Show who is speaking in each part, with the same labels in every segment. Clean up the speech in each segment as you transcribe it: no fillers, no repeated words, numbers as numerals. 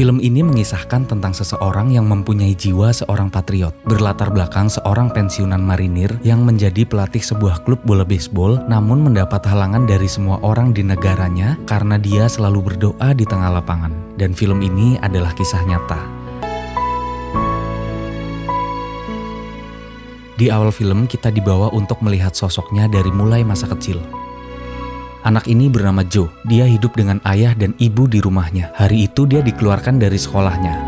Speaker 1: Film ini mengisahkan tentang seseorang yang mempunyai jiwa seorang patriot, berlatar belakang seorang pensiunan marinir yang menjadi pelatih sebuah klub bola baseball, namun mendapat halangan dari semua orang di negaranya karena dia selalu berdoa di tengah lapangan. Dan film ini adalah kisah nyata. Di awal film kita dibawa untuk melihat sosoknya dari mulai masa kecil. Anak ini bernama Joe. Dia hidup dengan ayah dan ibu di rumahnya. Hari itu dia dikeluarkan dari sekolahnya.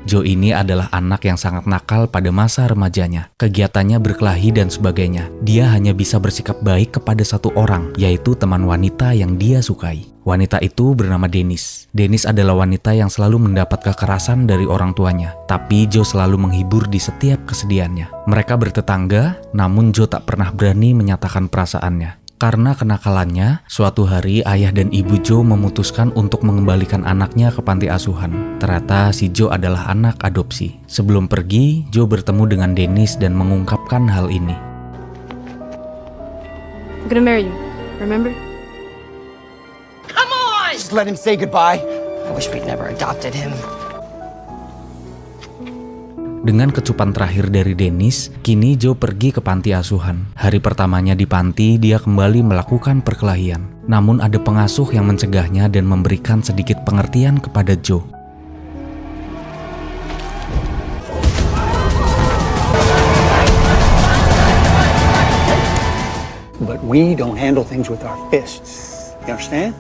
Speaker 1: Joe ini adalah anak yang sangat nakal pada masa remajanya. Kegiatannya berkelahi dan sebagainya. Dia hanya bisa bersikap baik kepada satu orang, yaitu teman wanita yang dia sukai. Wanita itu bernama Dennis. Dennis adalah wanita yang selalu mendapat kekerasan dari orang tuanya. Tapi Joe selalu menghibur di setiap kesedihannya. Mereka bertetangga, namun Joe tak pernah berani menyatakan perasaannya. Karena kenakalannya, suatu hari ayah dan ibu Joe memutuskan untuk mengembalikan anaknya ke panti asuhan. Ternyata si Joe adalah anak adopsi. Sebelum pergi, Joe bertemu dengan Dennis dan mengungkapkan hal ini.
Speaker 2: I'm gonna marry you, remember?
Speaker 3: Come on!
Speaker 4: Just let him say goodbye.
Speaker 3: I wish we'd never adopted him.
Speaker 1: Dengan kecupan terakhir dari Dennis, kini Joe pergi ke panti asuhan. Hari pertamanya di panti, dia kembali melakukan perkelahian. Namun ada pengasuh yang mencegahnya dan memberikan sedikit pengertian kepada Joe.
Speaker 4: But we don't handle things with our fists. You understand?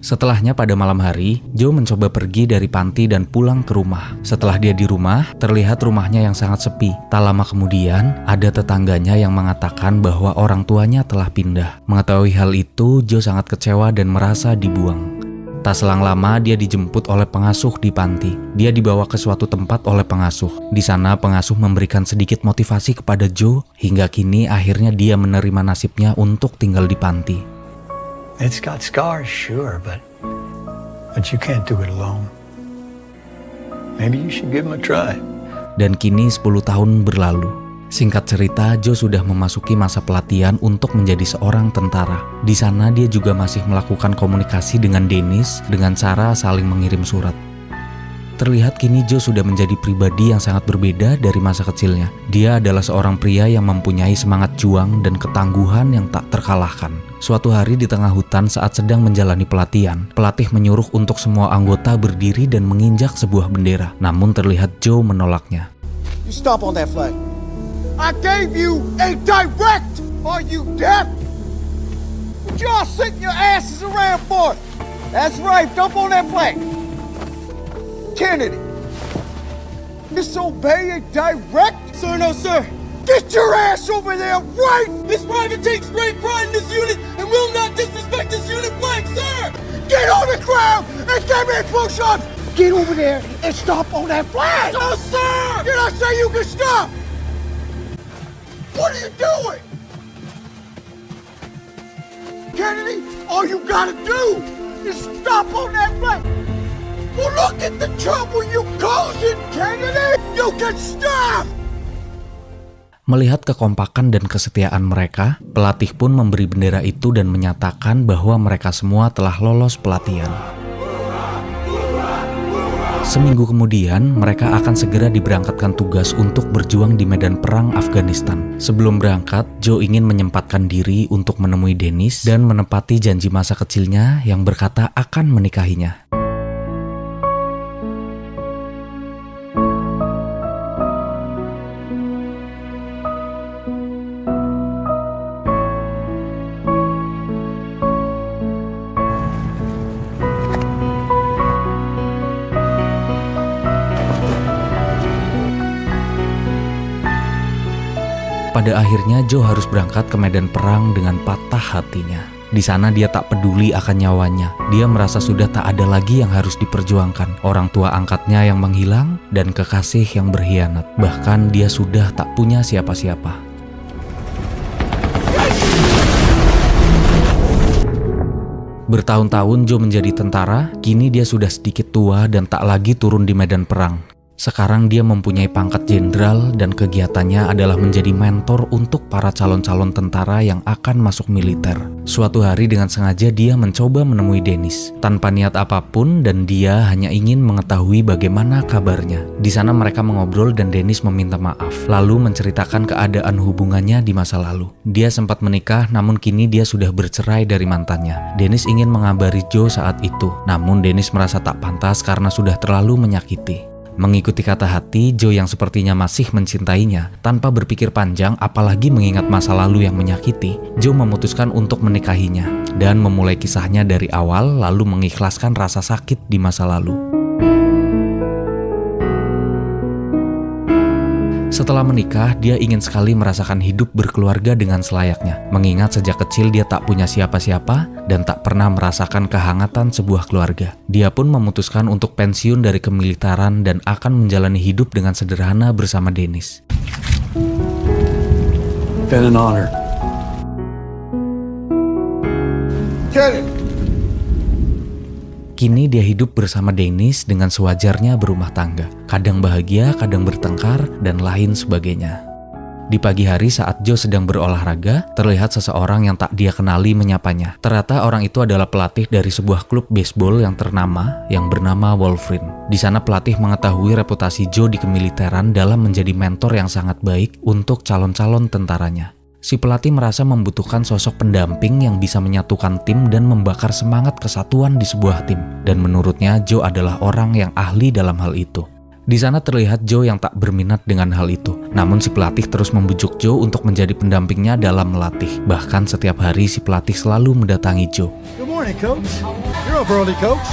Speaker 1: Setelahnya pada malam hari, Joe mencoba pergi dari panti dan pulang ke rumah. Setelah dia di rumah, terlihat rumahnya yang sangat sepi. Tak lama kemudian, ada tetangganya yang mengatakan bahwa orang tuanya telah pindah. Mengetahui hal itu, Joe sangat kecewa dan merasa dibuang. Tak selang lama, dia dijemput oleh pengasuh di panti. Dia dibawa ke suatu tempat oleh pengasuh. Di sana, pengasuh memberikan sedikit motivasi kepada Joe, hingga kini akhirnya dia menerima nasibnya untuk tinggal di panti.
Speaker 5: It's got scars, sure, but you can't do it alone. Maybe you should give him a try.
Speaker 1: Dan kini 10 tahun berlalu. Singkat cerita, Joe sudah memasuki masa pelatihan untuk menjadi seorang tentara. Di sana dia juga masih melakukan komunikasi dengan Dennis dengan cara saling mengirim surat. Terlihat kini Joe sudah menjadi pribadi yang sangat berbeda dari masa kecilnya. Dia adalah seorang pria yang mempunyai semangat juang dan ketangguhan yang tak terkalahkan. Suatu hari di tengah hutan saat sedang menjalani pelatihan, pelatih menyuruh untuk semua anggota berdiri dan menginjak sebuah bendera. Namun terlihat Joe menolaknya.
Speaker 4: You stop on that flag. I gave you a direct. Are you deaf? What y'all sitting your asses around for? That's right, dump on that flag. Kennedy, disobey a direct?
Speaker 6: Sir, no, sir.
Speaker 4: Get your ass over there right!
Speaker 6: This private takes great pride in this unit and will not disrespect this unit flag, sir!
Speaker 4: Get on the ground and give me push-ups! Get over there and stop on that flag!
Speaker 6: No, sir!
Speaker 4: Did I say you can stop? What are you doing? Kennedy, all you gotta do is stop on that flag! Well, look at the trouble you causing, Kennedy! You can stop!
Speaker 1: Melihat kekompakan dan kesetiaan mereka, pelatih pun memberi bendera itu dan menyatakan bahwa mereka semua telah lolos pelatihan. Seminggu kemudian, mereka akan segera diberangkatkan tugas untuk berjuang di medan perang Afghanistan. Sebelum berangkat, Joe ingin menyempatkan diri untuk menemui Dennis dan menepati janji masa kecilnya yang berkata akan menikahinya. Pada akhirnya Joe harus berangkat ke medan perang dengan patah hatinya. Di sana dia tak peduli akan nyawanya. Dia merasa sudah tak ada lagi yang harus diperjuangkan. Orang tua angkatnya yang menghilang dan kekasih yang berkhianat. Bahkan dia sudah tak punya siapa-siapa. Bertahun-tahun Joe menjadi tentara, kini dia sudah sedikit tua dan tak lagi turun di medan perang. Sekarang dia mempunyai pangkat jenderal dan kegiatannya adalah menjadi mentor untuk para calon-calon tentara yang akan masuk militer. Suatu hari dengan sengaja dia mencoba menemui Dennis tanpa niat apapun dan dia hanya ingin mengetahui bagaimana kabarnya. Di sana mereka mengobrol dan Dennis meminta maaf, lalu menceritakan keadaan hubungannya di masa lalu. Dia sempat menikah namun kini dia sudah bercerai dari mantannya. Dennis ingin mengabari Joe saat itu, namun Dennis merasa tak pantas karena sudah terlalu menyakiti. Mengikuti kata hati, Joe yang sepertinya masih mencintainya, tanpa berpikir panjang apalagi mengingat masa lalu yang menyakiti, Joe memutuskan untuk menikahinya dan memulai kisahnya dari awal lalu mengikhlaskan rasa sakit di masa lalu. Setelah menikah, dia ingin sekali merasakan hidup berkeluarga dengan selayaknya, mengingat sejak kecil dia tak punya siapa-siapa dan tak pernah merasakan kehangatan sebuah keluarga. Dia pun memutuskan untuk pensiun dari kemiliteran dan akan menjalani hidup dengan sederhana bersama Dennis.
Speaker 5: Been an honor.
Speaker 4: Kenny!
Speaker 1: Kini dia hidup bersama Dennis dengan sewajarnya berumah tangga. Kadang bahagia, kadang bertengkar, dan lain sebagainya. Di pagi hari saat Joe sedang berolahraga, terlihat seseorang yang tak dia kenali menyapanya. Ternyata orang itu adalah pelatih dari sebuah klub baseball yang ternama yang bernama Wolverine. Di sana pelatih mengetahui reputasi Joe di kemiliteran dalam menjadi mentor yang sangat baik untuk calon-calon tentaranya. Si pelatih merasa membutuhkan sosok pendamping yang bisa menyatukan tim dan membakar semangat kesatuan di sebuah tim. Dan menurutnya Joe adalah orang yang ahli dalam hal itu. Di sana terlihat Joe yang tak berminat dengan hal itu. Namun si pelatih terus membujuk Joe untuk menjadi pendampingnya dalam melatih. Bahkan setiap hari si pelatih selalu mendatangi Joe.
Speaker 4: Good morning, Coach. You're up early, Coach.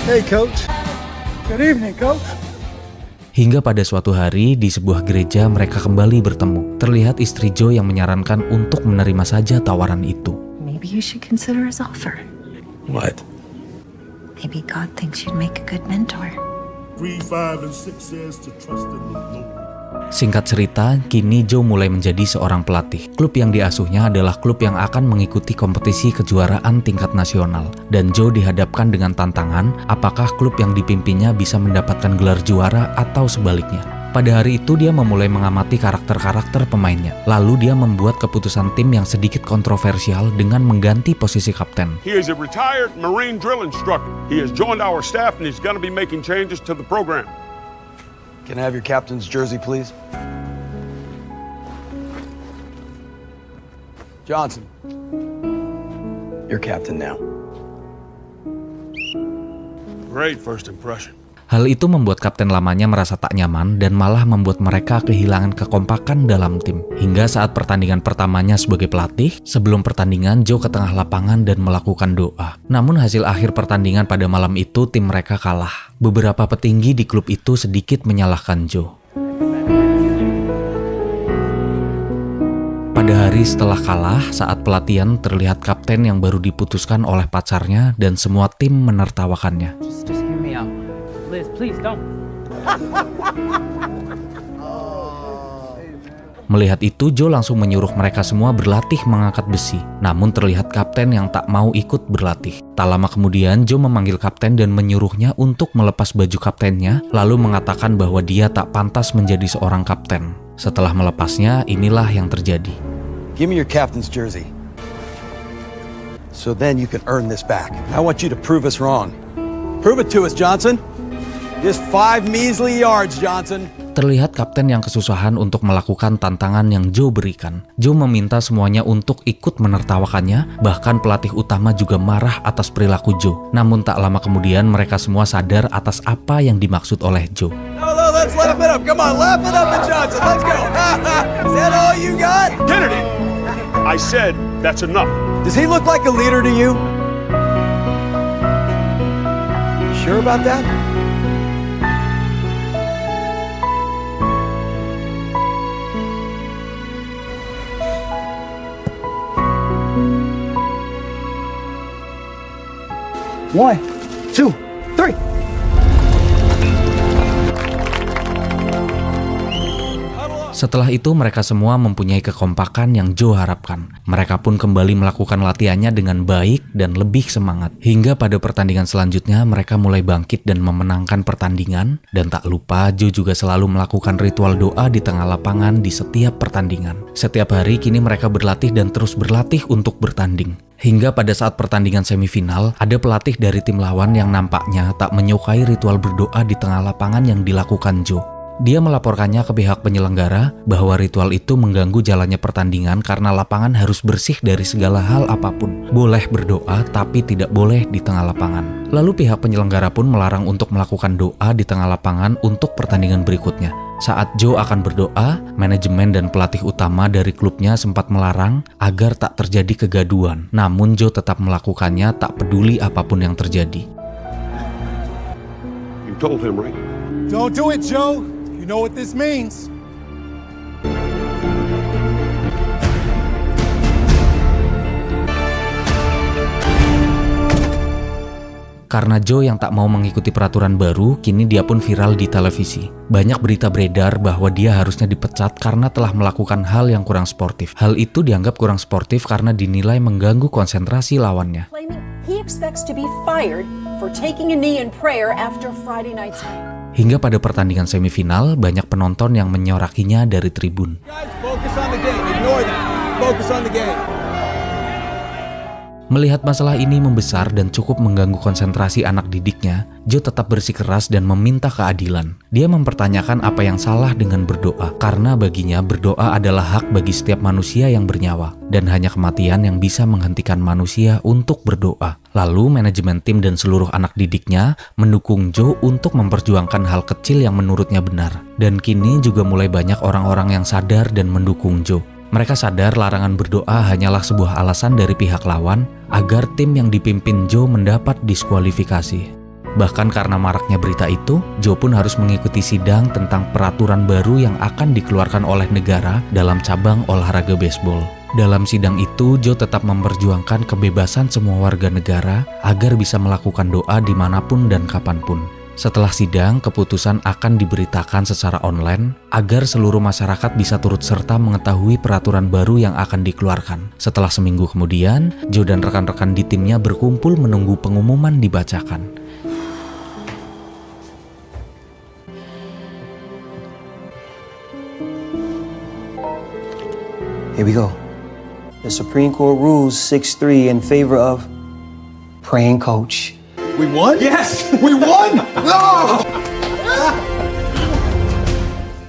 Speaker 4: Hey, Coach. Good evening, Coach.
Speaker 1: Hingga pada suatu hari di sebuah gereja mereka kembali bertemu. Terlihat istri Joe yang menyarankan untuk menerima saja tawaran itu.
Speaker 7: Maybe you should consider his offer.
Speaker 5: What?
Speaker 7: Maybe God thinks you'd make a good mentor.
Speaker 6: 3, 5, and 6 says to trust in the Lord.
Speaker 1: Singkat cerita, kini Joe mulai menjadi seorang pelatih. Klub yang diasuhnya adalah klub yang akan mengikuti kompetisi kejuaraan tingkat nasional. Dan Joe dihadapkan dengan tantangan, apakah klub yang dipimpinnya bisa mendapatkan gelar juara atau sebaliknya. Pada hari itu dia memulai mengamati karakter-karakter pemainnya. Lalu dia membuat keputusan tim yang sedikit kontroversial dengan mengganti posisi kapten.
Speaker 8: He is a retired Marine drill instructor. He has joined our staff and he's going to be making changes to the program.
Speaker 9: Can I have your captain's jersey, please? Johnson, you're captain now.
Speaker 8: Great first impression.
Speaker 1: Hal itu membuat kapten lamanya merasa tak nyaman dan malah membuat mereka kehilangan kekompakan dalam tim. Hingga saat pertandingan pertamanya sebagai pelatih, sebelum pertandingan Joe ke tengah lapangan dan melakukan doa. Namun hasil akhir pertandingan pada malam itu tim mereka kalah. Beberapa petinggi di klub itu sedikit menyalahkan Joe. Pada hari setelah kalah, saat pelatihan terlihat kapten yang baru diputuskan oleh pacarnya dan semua tim menertawakannya.
Speaker 10: Just hear me out. Liz, please don't.
Speaker 1: Melihat itu, Joe langsung menyuruh mereka semua berlatih mengangkat besi. Namun terlihat kapten yang tak mau ikut berlatih. Tak lama kemudian, Joe memanggil kapten dan menyuruhnya untuk melepas baju kaptennya, lalu mengatakan bahwa dia tak pantas menjadi seorang kapten. Setelah melepasnya, inilah yang terjadi.
Speaker 9: Give me your captain's jersey. So then you can earn this back. I want you to prove us wrong. Prove it to us, Johnson. Just 5 measly yards, Johnson.
Speaker 1: Terlihat kapten yang kesusahan untuk melakukan tantangan yang Joe berikan. Joe meminta semuanya untuk ikut menertawakannya, bahkan pelatih utama juga marah atas perilaku Joe. Namun tak lama kemudian mereka semua sadar atas apa yang dimaksud oleh Joe.
Speaker 9: No, let's laugh it up. Come on, laugh it up at Johnson. Let's go. Is that all you got?
Speaker 8: Kennedy, I said that's enough.
Speaker 9: Does he look like a leader to you? Sure about that? One, two, three.
Speaker 1: Setelah itu mereka semua mempunyai kekompakan yang Joe harapkan. Mereka pun kembali melakukan latihannya dengan baik dan lebih semangat. Hingga pada pertandingan selanjutnya mereka mulai bangkit dan memenangkan pertandingan. Dan tak lupa Joe juga selalu melakukan ritual doa di tengah lapangan di setiap pertandingan. Setiap hari kini mereka berlatih dan terus berlatih untuk bertanding. Hingga pada saat pertandingan semifinal, ada pelatih dari tim lawan yang nampaknya tak menyukai ritual berdoa di tengah lapangan yang dilakukan Joe. Dia melaporkannya ke pihak penyelenggara bahwa ritual itu mengganggu jalannya pertandingan karena lapangan harus bersih dari segala hal apapun. Boleh berdoa tapi tidak boleh di tengah lapangan. Lalu pihak penyelenggara pun melarang untuk melakukan doa di tengah lapangan untuk pertandingan berikutnya. Saat Joe akan berdoa, manajemen dan pelatih utama dari klubnya sempat melarang agar tak terjadi kegaduhan. Namun Joe tetap melakukannya tak peduli apapun yang terjadi.
Speaker 8: You told him, right?
Speaker 6: Don't do it, Joe. You know what this means.
Speaker 1: Karena Joe yang tak mau mengikuti peraturan baru, kini dia pun viral di televisi. Banyak berita beredar bahwa dia harusnya dipecat karena telah melakukan hal yang kurang sportif. Hal itu dianggap kurang sportif karena dinilai mengganggu konsentrasi lawannya.
Speaker 11: He expects to be fired for taking a knee in prayer after Friday night's game.
Speaker 1: Hingga pada pertandingan semifinal, banyak penonton yang menyorakinya dari tribun.
Speaker 4: Guys, focus on the game. Ignore that. Focus on the game.
Speaker 1: Melihat masalah ini membesar dan cukup mengganggu konsentrasi anak didiknya, Joe tetap bersikeras dan meminta keadilan. Dia mempertanyakan apa yang salah dengan berdoa, karena baginya berdoa adalah hak bagi setiap manusia yang bernyawa, dan hanya kematian yang bisa menghentikan manusia untuk berdoa. Lalu manajemen tim dan seluruh anak didiknya mendukung Joe untuk memperjuangkan hal kecil yang menurutnya benar. Dan kini juga mulai banyak orang-orang yang sadar dan mendukung Joe. Mereka sadar larangan berdoa hanyalah sebuah alasan dari pihak lawan agar tim yang dipimpin Joe mendapat diskualifikasi. Bahkan karena maraknya berita itu, Joe pun harus mengikuti sidang tentang peraturan baru yang akan dikeluarkan oleh negara dalam cabang olahraga baseball. Dalam sidang itu, Joe tetap memperjuangkan kebebasan semua warga negara agar bisa melakukan doa dimanapun dan kapanpun. Setelah sidang, keputusan akan diberitakan secara online agar seluruh masyarakat bisa turut serta mengetahui peraturan baru yang akan dikeluarkan. Setelah seminggu kemudian, Joe dan rekan-rekan di timnya berkumpul menunggu pengumuman dibacakan.
Speaker 12: Here we go. The Supreme Court rules 6-3 in favor of praying coach.
Speaker 4: We won? Yes! We won! No!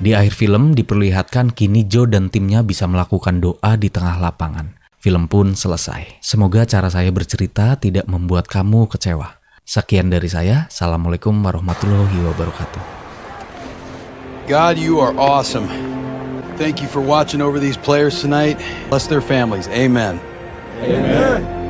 Speaker 1: Di akhir film diperlihatkan kini Joe dan timnya bisa melakukan doa di tengah lapangan. Film pun selesai. Semoga cara saya bercerita tidak membuat kamu kecewa. Sekian dari saya. Assalamualaikum warahmatullahi wabarakatuh.
Speaker 9: God, you are awesome. Thank you for watching over these players tonight. Bless their families. Amen.
Speaker 4: Amen.